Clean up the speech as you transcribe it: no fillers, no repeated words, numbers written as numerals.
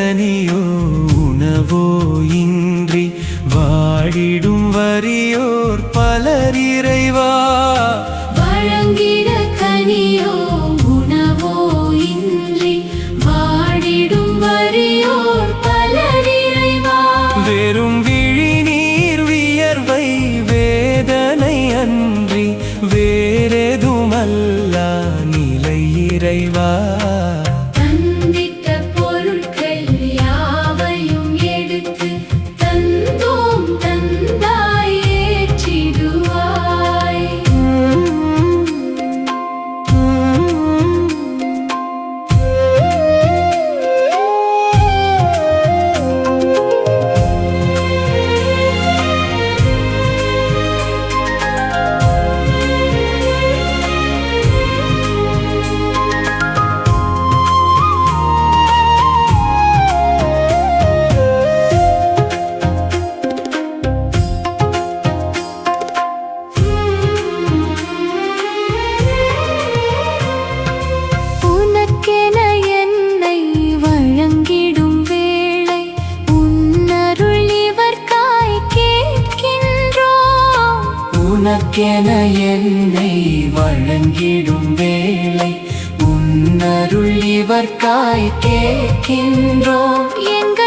கனியோ உணவோ இன்றி வாடிடும் வறியோர் பலர் இறைவா. வழங்கிட கனியோ உணவோ இன்றி வாடிடும் வறியோர் பலர் இறைவா. வெறும் விழிநீர் வியர்வை வேதனை அன்றி வேறெதுமல்ல நிலை இறைவா. தந்திட்ட பொருட்கள் யாவையும் எடுத்து தந்தோம் தந்தாய் ஏற்றிடுவாய். உனக்கென என்னை வழங்கிடும் வேளை உன்னருள் இவர்க்காய் கேட்கின்றோம். உனக்கென என்னை வழங்கிடும் வேளை உன்னருள் இவர்க்காய் கேட்கின்றோம். எங்கள்